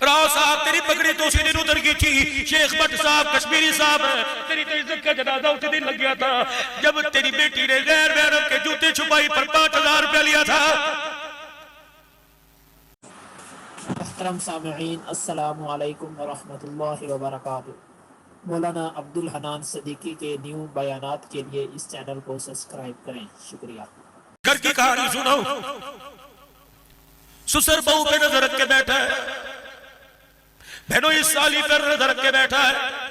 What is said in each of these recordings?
राव साहब तेरी पगड़ी तो उसी दिन उतर गई थी। शेख भट्ट साहब कश्मीरी साहब तेरी तो इज्जत का जनाजा उसी दिन लग गया था जब तेरी बेटी ने गैर महरम के जूते छुपाई पर 5,000 रुपया लिया था। मोहतरम सामईन अस्सलामु अलैकुम वरहमतुल्लाहि वबरकातुहू। मौलाना अब्दुल हनान सदीकी के न्यू बयानात के लिए इस चैनल को सब्सक्राइब करें। शुक्रिया। घर की कहानी सुनो। ससुर बहू पे नजर रख के बैठा है, बहनों इस साली पर नजर रख के बैठा है।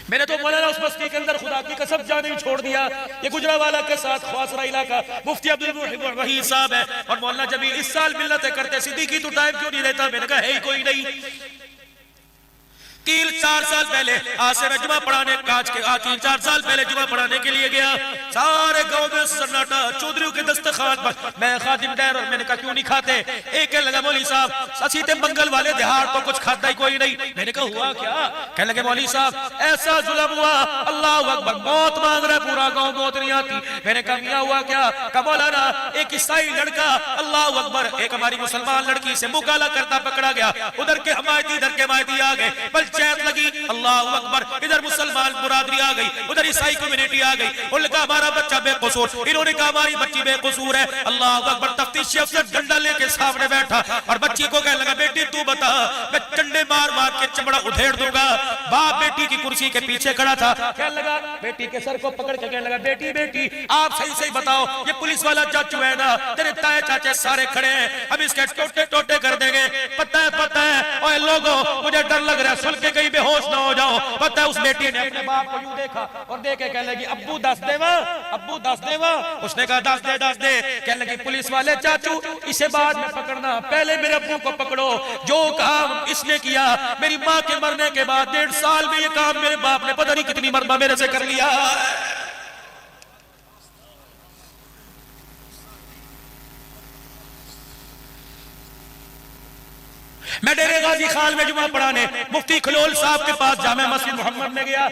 मैंने तो मौलाना उस बस्ती के अंदर खुदा की कसम जाने ही छोड़ दिया। ये गुजरावाला के साथ ख्वासरा इलाका मुफ्ती अब्दुल वहीद साहब है और मौलाना जमील इस साल मिलते करते सिद्दीकी तू टाइम क्यों नहीं रहता? मैंने कहा है ही कोई नहीं। 3-4 साल पहले आज से मैं जुमा पढ़ाने काज के 3-4 साल पहले जुमा पढ़ाने के लिए गया। सारे गांव में सन्नाटा, चौधरियों के दस्तखान पर मैं खादिम डैर और मैंने कहा क्यों नहीं खाते? एक लगा मौली साहब ससीते मंगल वाले दिहाड़ तो कुछ खाता ही कोई नहीं। मैंने कहा हुआ क्या? कहने लगे मौली साहब ऐसा जुल्म हुआ, अल्लाह अकबर, मौत मांग रहा है पूरा गाँव, मौत नहीं आती। मैंने कहा मियां हुआ क्या? कहा मौलाना एक ईसाई लड़का, अल्लाह अकबर, एक हमारी मुसलमान लड़की से मुकाला करता पकड़ा गया। उधर के हमायती इधर के हमायती आ गए, पंचायत लगी, अल्लाह अकबर, इधर मुसलमान बुरादरी आ गई, उधर ईसाई कम्युनिटी आ गई। उन्होंने कहा हमारा बच्चा बेकसूर, इन्होंने कहा हमारी बच्ची बेकसूर है। अल्लाह अकबर, तफ्तीशी अफसर डंडा लेके सामने बैठा और बच्ची को कहने लगा बेटी तू बता, मैं डंडे मार मार के चमड़ा उधेड़ दूंगा। बाप बेटी की कुर्सी के पीछे खड़ा था, कहने लगा बेटी के सर को पकड़ के कहने लगा बेटी बेटी आप सही सही बताओ, ये पुलिस वाला चाचू है ना, तेरे ताए चाचे सारे खड़े हैं, हम इसके टोटे टोटे कर देंगे। पता है ओए लोगों मुझे डर लग रहा है, सुन के कहीं बेहोश ना हो जाओ। पता है उस बेटी ने अपने बाप को यूं देखा और देखे कहने लगी अब्बू दस देवा, अब्बू दस देवा। उसने कहा दस दे दस दे। कहने लगी पुलिस वाले चाचू इसे बाद में पकड़ना, पहले मेरे अब्बू को पकड़ो। जो काम इसने किया मेरी माँ के मरने के बाद 1.5 साल में, ये काम मेरे बाप ने पता नहीं कितनी मरतबा मेरे से कर लिया। मैं डेरे गाजी खान में जुमा पढ़ाने मुफ्ती खलोल साहब के पास जामे मस्जिद मोहम्मद में गया।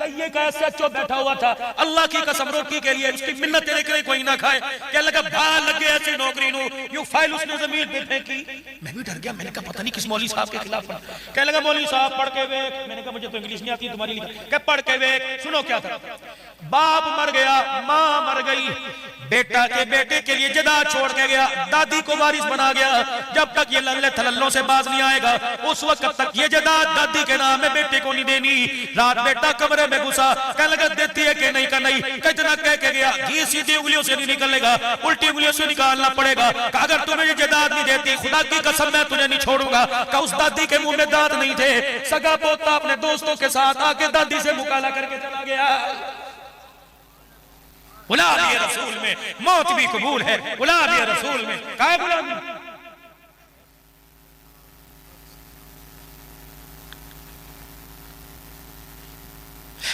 लइये का सच्चो बैठा हुआ था, अल्लाह की कसम रोटी के लिए उसकी मिन्नत तेरे के कोई ना खाए। क्या लगा भाल लगे ऐसी नौकरी नु, यूं फाइल उसने जमीन पे फेंकी। मैं भी डर गया, मैंने कहा पता नहीं किस मौली साहब के खिलाफ पढ़ा। क्या लगा मौली साहब पढ़ के वेख। मैंने कहा मुझे तो इंग्लिश नहीं आती, तुम्हारी लिखा। क्या पढ़ के वेख। सुनो क्या था, बाप मर गया, माँ मर गई, बेटा के बेटे के लिए जदाद छोड़ के गया, दादी को वारिस बना गया। जब तक ये लल्ले थलल्लों से बाज नहीं आएगा उस वक्त तक ये जदाद दादी के नाम है, बेटे को नहीं देनी। रात बेटा कमरे में घुसा, कहने लगा देती है कि नहीं का नहीं, कितना कह के गया घी सीधी उंगलियों से नहीं निकलेगा, उल्टी उंगलियों से निकालना पड़ेगा। अगर तुम्हें ये जदाद नहीं देती खुदा की कसम मैं तुझे नहीं छोड़ूंगा। का उस दादी के मुंह में दांत नहीं थे, सगा पोता अपने दोस्तों के साथ आके दादी से मुकाला करके चला गया। गुलाम ये रसूल में मौत भी कबूल है, गुलाम ये रसूल में क्या गुलाम।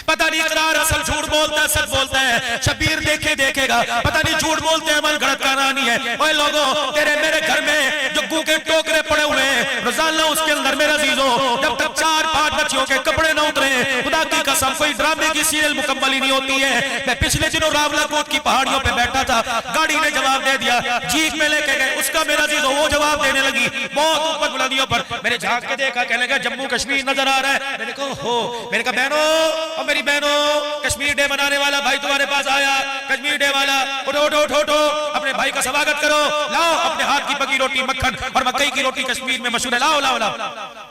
पता नहीं इकरार असल झूठ बोलता है सच बोलता है, शबीर देखे देखेगा, पता नहीं झूठ बोलते हैं अमल गलत करानी है। ओए लोगों तेरे मेरे घर में जग्गू के टोकरे पड़े हुए हैं, रोजाना उसके अंदर मेरा अजीजों जब तक 4-5 बच्चियों के कपड़े न उतरे, खुदा की कसम कोई ड्रामे की सीरियल मुकम्मल ही नहीं होती है। मैं पिछले दिनों रावलाकोट की पहाड़ियों पे बैठा था, गाड़ी ने जवाब दे दिया, जीप में लेके गए, उसका मेरा अजीजों वो जवाब देने लगी बहुत ऊपर बुलंदियों पर। मैंने झांक के देखा, कहने लगा जम्मू कश्मीर नजर आ रहा है। मैंने कहा हो, मैंने कहा बहनों मेरी बहनों कश्मीर डे मनाने वाला भाई तुम्हारे पास आया, कश्मीर डे वाला, उठो उठो उठो उठो, अपने भाई का स्वागत करो, लाओ अपने हाथ की पकी रोटी मक्खन और मकई की रोटी कश्मीर में मशहूर है, लाओ लाओ लाओ।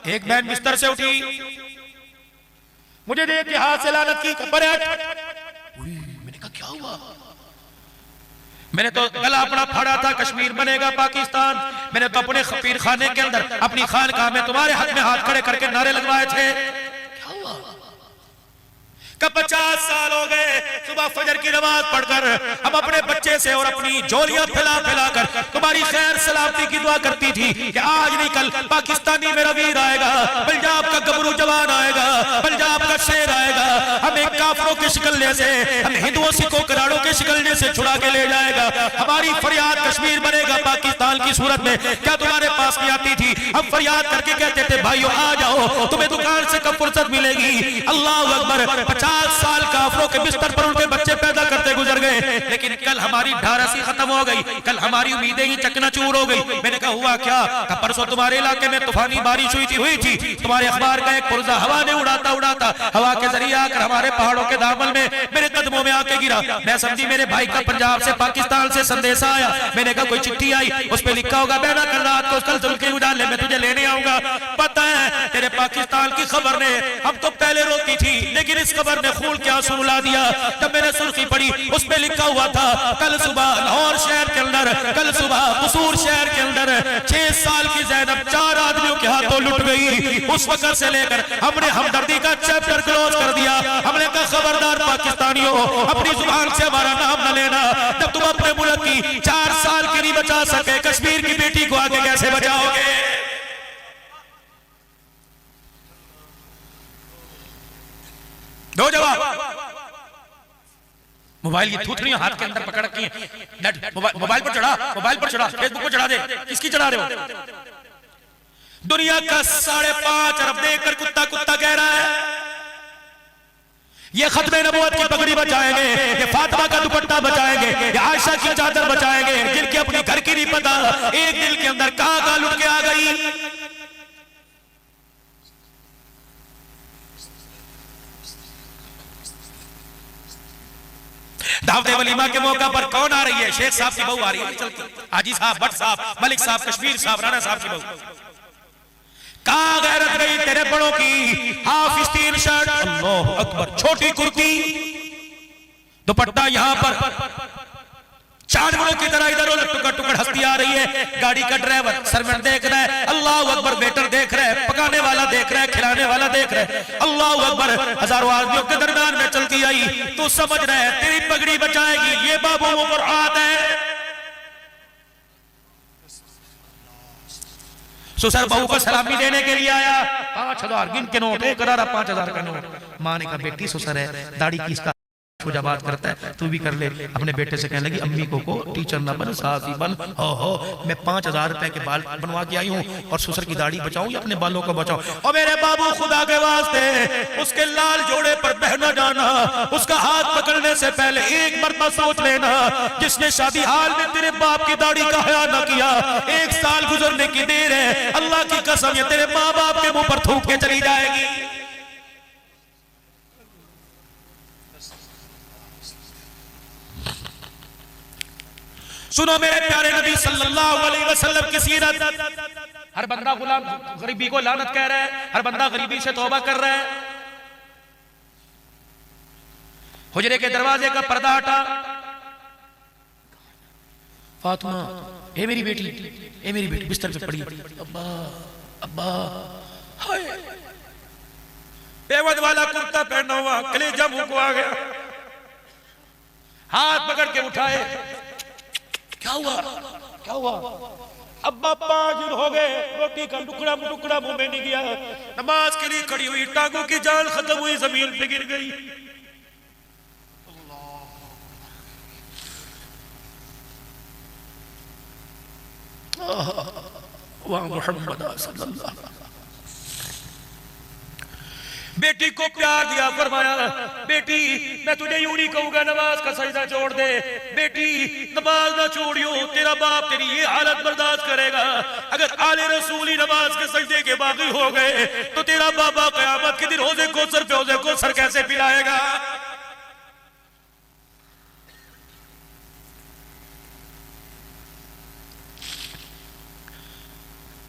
एक बहन बिस्तर से उठी, मुझे देख के हाथ से लानत की, मैंने कहा क्या हुआ? मैंने तो गला अपना फाड़ा था, कश्मीर बनेगा पाकिस्तान। मैंने तो अपने फकीर खाने के अंदर अपनी खानकाह में तुम्हारे हाथ में हाथ खड़े करके नारे लगवाए थे। क्या हुआ? का 50 साल हो गए सुबह फजर की नमाज पढ़कर हम अपने बच्चे से और अपनी झोलियां फैला फैला कर तुम्हारी खैर सलामती की दुआ करती थी कि आज नहीं कल पाकिस्तानी मेरा वीर आएगा, पंजाब का गबरू जवान आएगा, पंजाब का शेर आएगा, हमें काफरों के शिकलने से, हम हिंदुओं सिखों कराड़ों के शिकलने से छुड़ा के ले जाएगा। हमारी फरियाद कश्मीर बनेगा पाकिस्तान की सूरत में क्या तुम्हारे पास नहीं आती थी? हम फरियाद करके कहते थे भाइयों आ जाओ, तुम्हें दुकान से कब फुर्सत मिलेगी? अल्लाह अकबर। 50 साल काफिरों के बिस्तर पर उनके बच्चे पैदा करते गुजर गए, लेकिन कल हमारी ढारसी खत्म हो गई, कल हमारी उम्मीदें ही चकनाचूर हो गई। मैंने कहा हुआ क्या? परसों तुम्हारे इलाके में तूफानी बारिश हुई थी, तुम्हारे अखबार का एक पुर्जा हवा ने उड़ाता उड़ाता हवा के जरिए आकर हमारे पहाड़ों के दामन में मेरे कदमों में आके गिरा। मैं समझी मेरे भाई का पंजाब से पाकिस्तान से संदेशा आया। मैंने कहा कोई चिट्ठी आई, उस पर लिखा होगा बेटा कल रात को कल जुल्के उजाले में तुझे लेने आऊंगा। पता है तेरे पाकिस्तान की खबर ने हम तो पहले रोकी थी, लेकिन इस खबर ने खून क्या सुला दिया। तब मैंने सुर्खी पढ़ी, उस पे लिखा हुआ था कल सुबह लाहौर शहर के अंदर, कल सुबह कसूर शहर के अंदर 6 साल की ज़ैनब 4 आदमियों के हाथों लुट गई। उस वक्त से लेकर हमने हमदर्दी का चैप्टर क्लोज कर दिया। हमने कहा खबरदार पाकिस्तानियों, अपनी जुबान से हमारा नाम न लेना। जब तुम अपने मुल्क की 4 साल की नहीं बचा सके, कश्मीर की बेटी को आगे कैसे बचाओगे? दो जवाब। मोबाइल की थूथनियां हाथ के अंदर पकड़ रखी हैं, मोबाइल पर चढ़ा, फेसबुक पर चढ़ा दे। किसकी चढ़ा रहे हो? दुनिया का 5.5 अरब देखकर कुत्ता कुत्ता कह रहा है ये खत्मे नबूवत की पगड़ी बचाएंगे, ये फातिमा का दुपट्टा बचाएंगे, ये आयशा की चादर बचाएंगे, जिनके अपनी घर की नहीं पता एक दिल के अंदर कहां लुट के आ गई। दावते वलीमा के मौका पर कौन आ रही है? शेख साहब की बहू आ रही है, चलती हाजी साहब, भट्ट साहब, मलिक साहब, कश्मीर साहब, राणा साहब की बहू। कहां गैरत गई तेरे बड़ों की? हाफ स्टील शर्ट, अल्लाह अकबर, छोटी कुर्ती, दुपट्टा यहां पर, चांदनों की तरह इधर उधर टुकड़ टुकड़ हस्ती आ रही है। गाड़ी का ड्राइवर सर्वेंट देख रहा है, अल्लाह अकबर, वेटर देख रहा है, पकाने वाला देख रहा है, खिलाने वाला देख रहा है, अल्लाह अकबर। हजारों आदमियों के दरमियान में चलती आई, तू समझ रहा है तेरी पगड़ी बचाएगी, ये बाबू पर हाथ है। सुसर बहू को सलामी देने के लिए आया, 5000 गिन के नोट, एक 5000 का नोट। माँ ने कहा बेटी सुसर है, दाढ़ी किसका पूजा बात करता है, तू भी कर ले। अपने बेटे से कहने लगी अम्मी को टीचर ना बन, साथी बन। हो मैं 5000 रुपए के बाल बनवा के आई हूँ, और सुसर की दाढ़ी बचाऊं या अपने बालों को बचाऊं? और मेरे बाबू खुदा के वास्ते उसके लाल जोड़े पर बहना जाना, उसका हाथ पकड़ने से पहले एक मरतबा सोच लेना, जिसने शादी हाल में तेरे बाप की दाढ़ी का हया न किया, 1 साल गुजरने की देर है, अल्लाह की कसम ये तेरे माँ बाप के मुंह पर थूक के चली जाएगी। सुनो मेरे प्यारे नबी सल्लल्लाहु अलैहि वसल्लम की सीरत। हर बंदा गुलाम गरीबी को लानत कह रहा है, हर बंदा गरीबी से तौबा कर रहा है। हुजरे के दरवाजे का पर्दा हटा, फातिमा ए मेरी बेटी बिस्तर पे पड़ी, अब्बा अब्बा, हाय। पेवद वाला कुर्ता पहना हुआ, कलेजा मुंह को आ गया, हाथ पकड़ के उठाए, क्या हुआ? अब्बा 5 दिन हो गए, रोटी का टुकड़ा मुंह में नहीं गया। नमाज के लिए खड़ी हुई, टांगों की जान खत्म हुई, जमीन पे गिर गई। वाह मोहम्मद सल्लल्लाहु अलैहि वसल्लम। बेटी को प्यार दिया, फरमाया बेटी मैं तुझे यूं नहीं कहूंगा नमाज का सजदा छोड़ दे, बेटी नमाज ना छोड़ियो, तेरा बाप तेरी ये हालत बर्दाश्त करेगा। अगर आले रसूल ही नमाज के सजदे के बागी हो गए तो तेरा बाबा क़यामत के दिन हौज़े कौसर पे हौज़े कौसर कैसे पिलाएगा?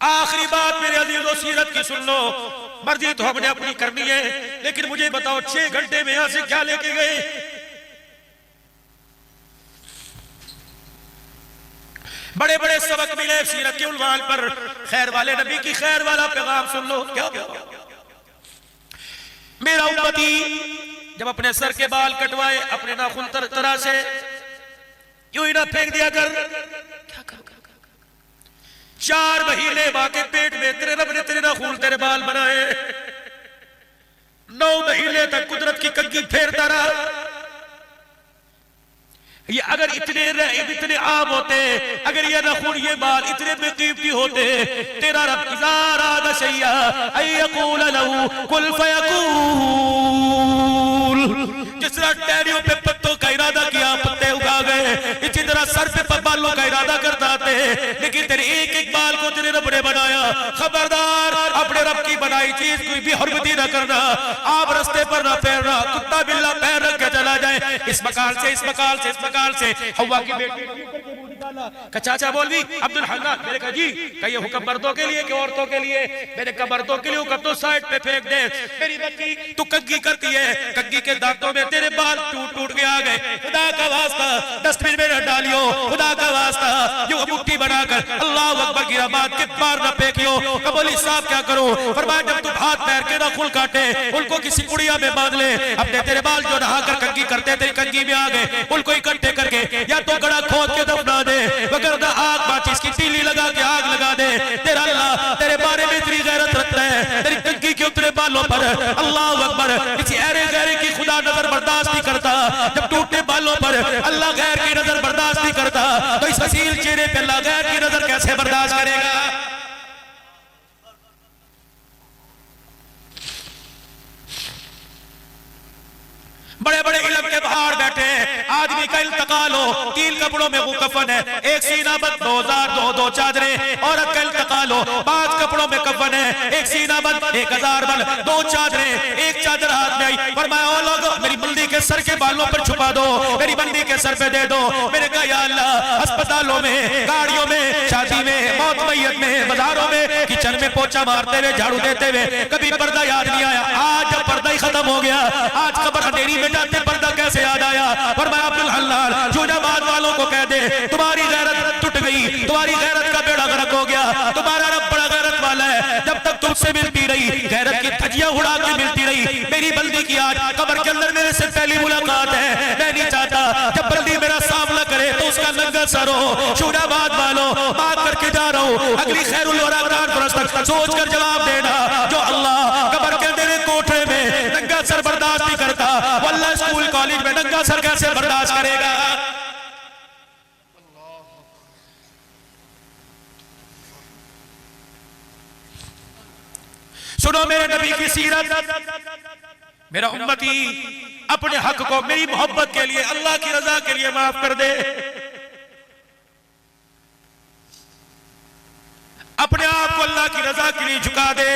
आखिरी बात मेरे अजीजों सीरत की सुन लो। मर्जी तो हमने अपनी करनी है, लेकिन मुझे बताओ 6 घंटे में यहां से क्या लेके गए? बड़े बड़े सबक मिले सीरत के उन्वान पर। खैर वाले नबी की खैर वाला पैगाम सुन लो। क्या मेरा उम्मती जब अपने सर के बाल कटवाए, अपने नाखून तरह से यूं ही ना फेंक दिया कर। क्या कर 4 महीने मां के पेट में तेरे रब ने तेरे नाखून तेरे बाल बनाए, 9 महीने तक कुदरत की कंघी फेरता रहा। ये अगर इतने आम होते, अगर ये नाखून ये बाल इतने बेकीमती होते, तेरा रब इज़ारा शैया अय्यक़ूल लहू कुल फयकूल, जिस तरह टहनियों पे पत्तों का इरादा किया पत्ते उगा गए, इसी तरह सर पे बालों का इरादा करता थे, लेकिन तेरे एक एक बाल को तेरे रब ने बनाया। खबरदार, अपने रब की बनाई चीज कोई भी हुर्मती न करना। आप रास्ते पर ना फेरना, कुत्ता बिल्ला पैर रख के चला जाए, इस मकान से इस मकान से इस मकान से हवा की बेटी चाचा बोलवी अब्दुल हन्नान, मैंने कहा जी क्या ये हुक्म मर्दों के लिए कि औरतों के लिए? मैंने कहा मर्दों के लिए हुक्म तो साइड पे फेंक दे। मेरी बच्ची तू कंघी करती है, कंघी के दांतों में तेरे बाल टूट टूट के आ गए, खुदा का वास्ता डस्टबिन में न डालियो, खुदा का वास्ता यूं मुट्ठी बनाकर अल्लाह अकबर की आवाज के पार न फेंकियो। कबोली साहब क्या करो? फरमाया जब तुम हाथ पैर के नाखून काटे उनको किसी पुड़िया में बांध ले, अपने तेरे बाल जो नहाकर कंघी करते तेरी कंघी में आ गए उनको इकट्ठे करके या तो गड़ा खोद के दफना दे, वगैरह आग माचिस की तीली लगा के आग लगा दे। तेरा अल्लाह तेरे बारे में इतनी गैरत रखता है, तेरी कंघी के उतरे बालों पर अल्लाह अकबर किसी ऐरे गैरे की खुदा नजर बर्दाश्त नहीं करता। जब टूटे बालों पर अल्लाह गैर की नजर बर्दाश्त नहीं करता तो इस हसीन चेहरे पे अल्लाह गैर की नजर कैसे बर्दाश्त करेगा? बड़े बड़े इल्म के बाहर बैठे आदमी का इल्तका लो, 3 कपड़ों में वो कफन है, एक सीना बंद 2000 दो चादरें, औरत का इल्तका लो 5 कपड़ों में कफन है, एक सीना बंद 1000 बंद 2 चादरें, एक चादर हाथ में आई। फरमाया ओ लोगों मेरी बंदी के सर के बालों पर छुपा दो, मेरी बंदी के सर पे दे दो। मैंने कहा या अल्लाह, अस्पतालों में, गाड़ियों में, शादी में, मौत मैयत में, बाजारों में, किचन में पोछा मारते हुए, झाड़ू देते हुए कभी पर्दा याद नहीं आया। आज जब पर्दा ही खत्म हो गया, आज कब्र अंधेरी में जाते पर्दा कैसे याद आया? फरमाया अब्दुल हन्नान जूनाबाद वालों को कह दे तुम्हारी गैरत टूट गई, तुम्हारी गैरत का बेड़ा गर्क हो गया, तुम्हारा रब बड़ा गैरत वाला है। जब तक तुमसे मिलती रही गैरत की धज्जियां उड़ा के मिलती रही, मेरी बंदी की आज कब्र के अंदर मेरे से पहली मुलाकात है। मैं नहीं चाहता जब बंदी मेरा सामना करे तो उसका नंगा सर हो। जूनाबाद वालों बात करके जा रहा हूँ, अगली खैरुल वरा कॉन्फ्रेंस तक सोच कर जवाब देना। जो अल्लाह कब्र के अंदर कोठे में नंगा सर बर्दाश्त नहीं करता, वल्लाह स्कूल कॉलेज में नंगा सर कैसे बर्दाश्त करेगा? सुनो मेरे नबी की सीरत, मेरा उम्मती अपने हक को मेरी मोहब्बत के लिए, अल्लाह की रजा के लिए माफ कर दे। अपने आप को अल्लाह की रजा के लिए झुका दे।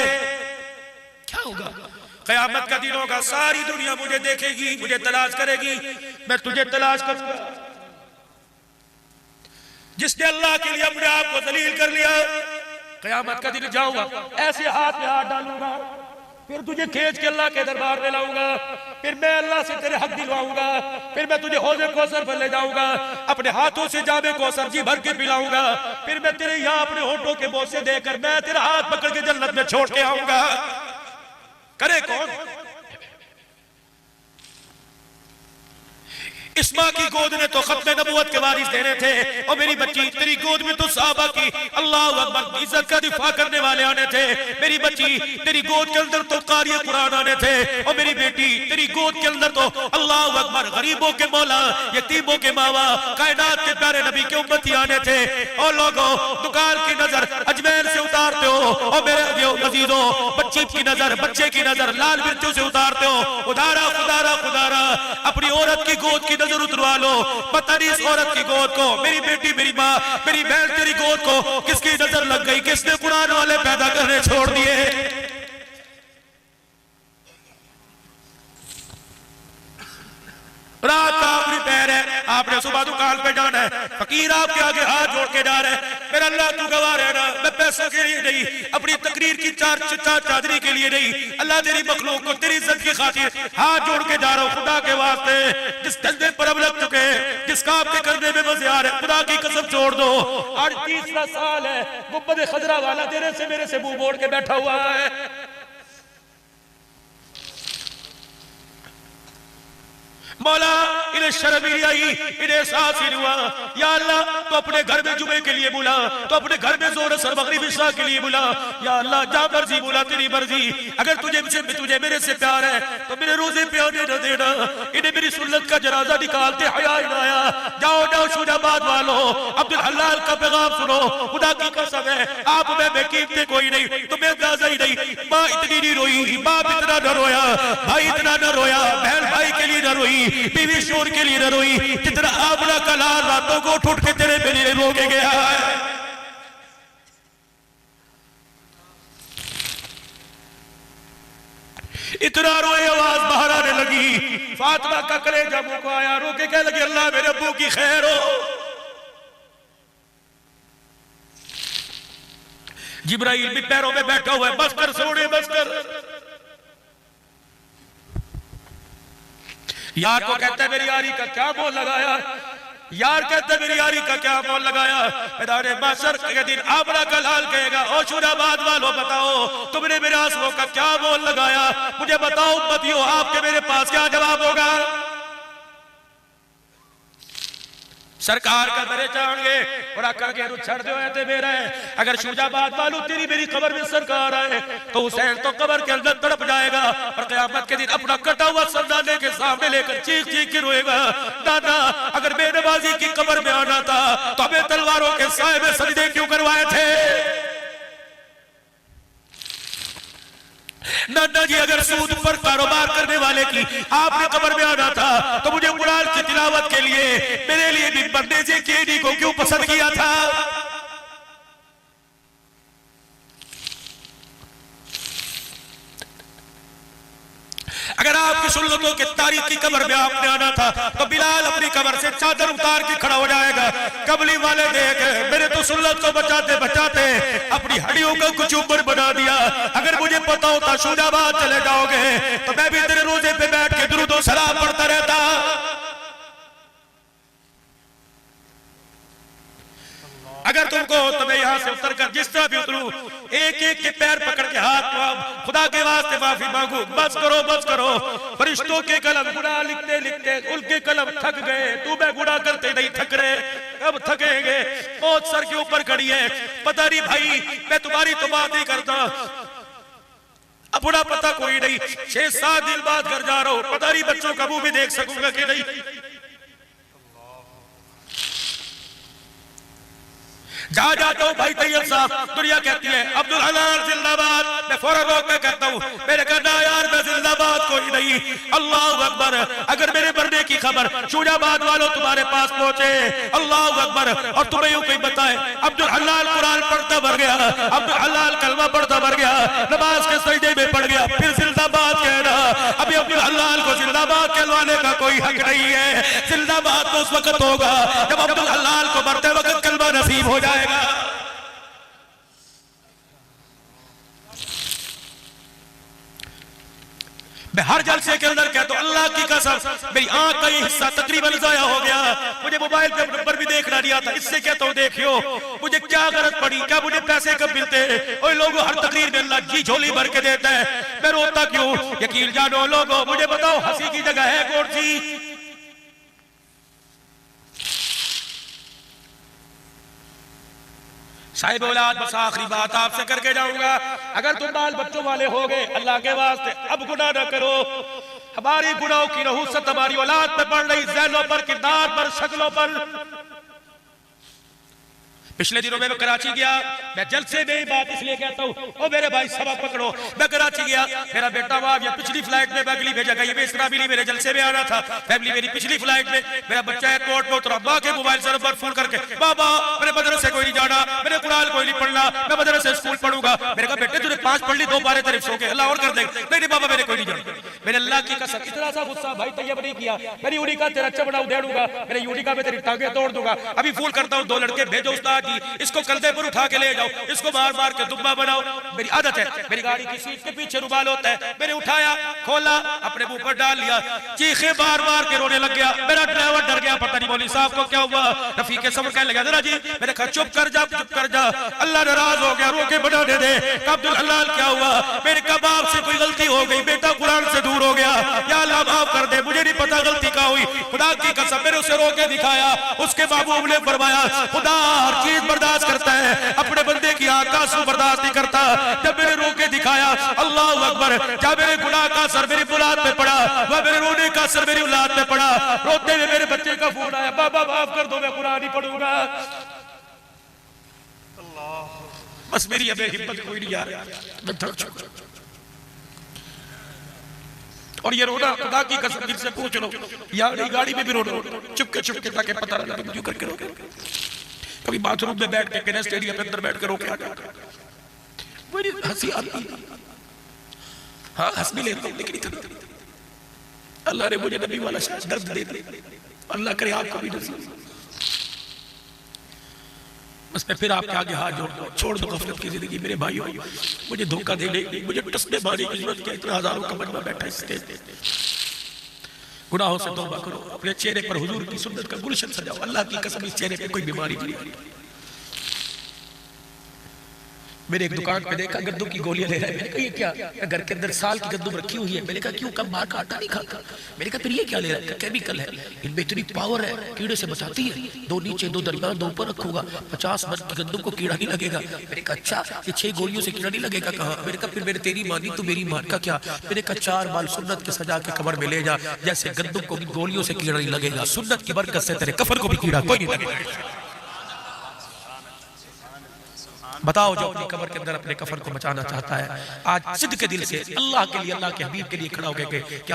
क्या होगा? क़यामत का दिन होगा, सारी दुनिया मुझे देखेगी, मुझे तलाश करेगी, मैं तुझे तलाश करूंगा। जिसने अल्लाह के लिए अपने आप को दलील कर लिया, क़यामत का दिन जाऊंगा, ऐसे हाथ में हाथ डालूंगा, फिर तुझे खींच के अल्लाह के दरबार में लाऊंगा, फिर मैं अल्लाह से तेरे हक दिलवाऊंगा, फिर मैं तुझे हौज़े कौसर पर ले जाऊंगा, अपने हाथों से जामे कौसर जी भर के पिलाऊंगा, फिर मैं तेरे यहाँ अपने होठों के बोसे देकर मैं तेरा हाथ पकड़ के जन्नत में छोड़ के आऊंगा। करे कौन? इस्मा की गोद ने तो खत्म नबूवत के वारिस देने थे, और मेरी बच्ची तेरी गोद में तो सहाबा की अल्लाह अकबर इज्जत का दिफा करने वाले आने थे। मेरी बच्ची तेरी गोद के अंदर तो कारी कुरान आने थे, और मेरी बेटी तेरी गोद के अंदर तो अल्लाह अकबर गरीबों के मौला, यतीमों के मावा, कायनात के प्यारे नबी के उम्मती आने थे। और लोगों दुकान की नजर अजमेर से उतारते हो, और मेरे अजीजों बच्ची की नजर, बच्चे की नजर लाल मिर्चों से उतारते हो। खुदारा खुदारा खुदारा अपनी औरत की गोद की नजर उतरवा लो। पता नहीं इस औरत की गोद को, मेरी बेटी, मेरी माँ, मेरी बहन तेरी गोद को किसकी नजर लग गई, किसने कुरान वाले पैदा करने छोड़ दिए। रात का आखिरी पहर है, आपने सुबह दुकान पे जाना है, फकीर आपके आगे हाथ जोड़ के जा रहे हैं, मेरा अल्लाह तू गवाह रहना, मैं पैसों के लिए नहीं, अपनी तकरीर की चादरी के लिए नहीं, अल्लाह तेरी मखलूक को तेरी इज्जत की खातिर हाथ जोड़ के जा रहा हूँ। खुदा के वास्ते जिस धंधे पर अब लग चुके हैं, जिस काम के करने में मजे आ रहे, खुदा की कसम छोड़ दो। आज 30वां साल है, गुंबद खजरा वाला तेरे से मेरे से मुंह मोड़ के बैठा हुआ है। मौला इन्हें शर्म ही आई, इन्हें एहसास ही हुआ। या अल्लाह तो अपने घर में जुमे के लिए बुला, तो अपने घर में जोर असर मगरिब इशा के लिए बुला। या अल्लाह जहाँ मर्जी बुला, तेरी मर्जी। अगर तुझे मेरे से प्यार है तो मेरे रोजे पे आने न देना। इन्हें मेरी सुन्नत का जनाजा निकालते हया न आया। जाओ जाओ शूजाबाद वालों, अब्दुल हलाल का पैगाम सुनो, खुदा की कसम है आप में बेकीमते कोई नहीं, तुम्हें अंदाजा ही नहीं। माँ इतनी नहीं रोई, बाप इतना न रोया, भाई इतना न रोया, बहन भाई के लिए न रोई, बीवी शोर के लिए न रोई, जितना आमना का लाल रातों को उठ के तेरे पे लिए रो के गया है। इतना रोए, आवाज बाहर आने लगी। फातिमा का कलेजा मुंह को आया, रो के कह लगी अल्लाह मेरे अब्बू की खैर हो। जिब्राइल भी पैरों में बैठा हुआ है, बस कर सोने बस कर। यार को कहता है मेरी यारी का क्या मोल लगाया, यार कहते हैं मेरी यारी का क्या मोल लगाया। मैदान महशर के दिन आमना का लाल कहेगा ओ शुराबाद वालों बताओ तुमने मेरे आंसुओं का क्या मोल लगाया, मुझे बताओ उम्मतियों आपके मेरे पास क्या जवाब होगा। सरकार का दरे चाहेंगे और आकर के रुख छड़ दो ऐसे मेरा है। अगर शुजाबाद वालों तेरी मेरी कब्र में सरकार आए तो हुसैन तो कब्र के अंदर तड़प जाएगा और क़यामत के दिन अपना कटा हुआ सर दाने के सामने लेकर चीख चीख के रोएगा, दादा अगर बेनवाजी की कब्र में आना था तो हमें तलवारों के साए में सजदे क्यों करवाए थे। नाना जी अगर सूद पर कारोबार करने वाले की आपने कब्र में आना था तो मुझे कुरान की तिलावत के लिए मेरे लिए भी बंदे से केडी को क्यों पसंद किया था। अगर आपकी सुन्नतों के तारीख की कब्र में आपने आना था तो बिलाल अपनी कब्र से चादर उतार के खड़ा हो जाएगा। कबली वाले देख मेरे तो सुन्नत को बचाते बचाते अपनी हड्डियों का कुछ ऊपर बना दिया। अगर मुझे पता होता शुजाबाद चले जाओगे तो मैं भी तेरे रोजे पे बैठ के दुरूद व सलाम पढ़ता रहता। अगर तुमको तो मैं यहां से उतर कर जिस तरह भी उतरूं एक एक के पैर पकड़ के हाथ खुदा के वास्ते माफी मांगू। बस करो फरिश्तों के कलम गुनाह लिखते लिखते उनके कलम थक गए, तू मैं गुनाह करते नहीं थक रहे, कब थकेंगे। मौत सर के ऊपर खड़ी है, पता नहीं भाई मैं तुम्हारी तो बात नहीं करता, अपना पता कोई नहीं, 6-7 दिन बाद घर जा रहा हूं, पता नहीं बच्चों का मुंह भी देख सकूंगा कि नहीं। जा जाता हूं भाई तैयब साहब, दुनिया कहती है अब्दुल हलाल जिंदाबाद, मैं फौरन रोक के कहता हूं मेरे कहना यार मैं जिंदाबाद कोई नहीं, अल्लाह अकबर। अगर मेरे मरने की खबर शुजाबाद वालों तुम्हारे पास पहुंचे, अल्लाह अकबर, और तुम्हें यूं कोई बताए अब्दुल हलाल कुरान पढ़ता मर गया, अब्दुल हलाल कलमा पढ़ता मर गया, नमाज के सजदे में पड़ गया, फिर जिंदाबाद कहना। अभी अब्दुल हलाल को जिंदाबाद कहलवाने का कोई हक नहीं है। जिंदाबाद तो उस वक्त होगा जब अब्दुल हलाल को मरते वक्त कलमा नसीब हो जाएगा। मैं हर जलसे के अंदर कहता हूं अल्लाह की कसम मेरी आंख का ये हिस्सा तकरीबन जाया हो गया, मुझे मोबाइल पे नंबर भी देखना नहीं आता, इससे कहता हूं देखियो मुझे क्या गलत पड़ी, क्या मुझे पैसे कब मिलते हैं। और लोगों हर तकरीर में अल्लाह की झोली भर के देता है, मैं रोता क्यों। यकीन जानो लोगों मुझे बताओ हंसी की जगह है कौन सी। साहिब औलाद बस आखिरी बात आपसे करके जाऊंगा, अगर तुम बाल बच्चों वाले हो गए अल्लाह के वास्ते अब गुनाह न करो। हमारी गुनाहों की नहुसत हमारी औलाद पे पड़ रही, ज़हनों पर, किरदार पर, शक्लों पर। पिछले दिनों में मैं कराची गया, मैं जलसे में ही बात इसलिए कहता हूँ ओ मेरे भाई सबक पकड़ो। मैं कराची गया, मेरा बेटा वहां गया, पिछली फ्लाइट में अगली भेजा गई, मैं इसराबीली मेरे जलसे में आना था, फैमिली मेरी पिछली फ्लाइट में, मेरा बच्चा एयरपोर्ट में उतरा, माँ के मोबाइल से नंबर फोन करके बाबा मेरे मदरसे कोई नहीं जाना, मेरे कुरान कोई नहीं पढ़ना, मैं मदरसे स्कूल पढ़ूंगा। मेरे कहा बेटे तूने 5 पढ़ ली 2 बारे तारीफ सो के अल्लाह और कर देगा। नहीं बाबा मेरे कोई नहीं जाना। मैंने अल्लाह की कसम इतना सा गुस्सा भाई तैयब नहीं किया, मेरी यूडी का तेरा चमड़ा उधेड़ूंगा, मेरे यूडी का मैं तेरी टांगे तोड़ दूंगा। अभी फोन करता हूँ 2 लड़के भेजो उस्ताद जी, इसको कंधे पर उठा के ले जाओ, इसको मार मार के दुब्बा बनाओ। मेरी आदत है, मेरी गाड़ी की सीट के पीछे रुमाल होता है, मैंने उठाया, खोला, अपने मुंह पर डाल लिया, चीखे बार बार के रोने लग गया। मेरा ड्राइवर डर गया, पता नहीं मौलवी साहब को क्या हुआ। रफीक सब्र कहने लगा जरा जी, मैंने कहा चुप कर जा, अल्लाह नाराज हो गया, रोके बना दे दे। अब्दुल हलाल क्या हुआ? मेरे कहा बाप से कोई गलती हो गई, बेटा कुरान से दूर हो गया, या अल्लाह माफ कर दे, मुझे नहीं पता गलती क्या हुई। खुदा की कसम मैंने उसे रोके दिखाया, उसके महबूब ने फरमाया खुदा हर चीज बर्दाश्त करता है, अपने बंदे की आंख का आंसू बर्दाश्त नहीं करता। जब मैंने रोके दिखाया अल्लाह अकबर, जब मेरे गुनाह का असर मेरी औलाद पे पड़ा, वह मेरे रोने का असर मेरी औलाद पे पड़ा। रोते हुए मेरे बच्चे का फोन आया, बाबा माफ कर दो मैं कुरान कुरान ही पढ़ूंगा। बस मेरी अब हिम्मत कोई नहीं यार, मैं थक चुका। और ये रोना खुदा की कसम दिल से पूछ लो यार, गाड़ी में भी रो चुपके चुपके ताकि पता ना लगे करके रो। कभी बाथरूम में बैठ के कैनेस स्टेडियम के अंदर बैठ के रो के आ जाता, बड़ी हंसी आती। हाँ हंस भी लेता हूँ, लेकिन अल्लाह ने मुझे नबी वाला दर्द दे दिया। अल्लाह करे आपको भी नसीब। बस मैं फिर आपके आगे हाथ जोड़ दो, छोड़ दो गफलत की जिंदगी मेरे भाइयों। मुझे धोखा देने, मुझे टसने मारने की जरूरत क्या है? इतने हजारों का मजमा बैठा स्टेज पे। गुनाहों से तौबा करो, अपने चेहरे पर हुजूर की सुन्नत का गुलशन सजाओ। अल्लाह की कसम इस चेहरे पे कोई बीमारी नहीं। मेरे एक दुकान पे देखा गद्दू की गोलियां ले रहा है। मैंने कहा ये क्या? घर के अंदर साल की गद्दू रखी हुई है। मैंने कहा क्यों? कब बाहर का आटा नहीं खाता। मैंने कहा फिर ये क्या ले रहा है? केमिकल है, इनमें इतनी पावर है, कीड़े से बचाती है। 2 नीचे 2 दरमियान 2 ऊपर रखूंगा, 50 मन की गद्दू को कीड़ा नहीं लगेगा। मैंने कहा अच्छा, ये 6 गोलियों से कीड़ा नहीं लगेगा? कहा। मैंने कहा फिर मैंने तेरी मानी तो मेरी मान का क्या? मैंने कहा 4 बाल सुन्नत के सजा के कब्र में ले जा, जैसे गद्दू को भी गोलियों से कीड़ा नहीं लगेगा, सुन्नत की बरकत से तेरे कफन को भी कीड़ा कोई नहीं लगेगा। बताओ जो अपनी कब्र के अंदर अपने कफन को बचाना चाहता है, आज सिद्ध के दिल से अल्लाह के लिए, अल्लाह के हबीब के लिए खड़ा हो गए क्या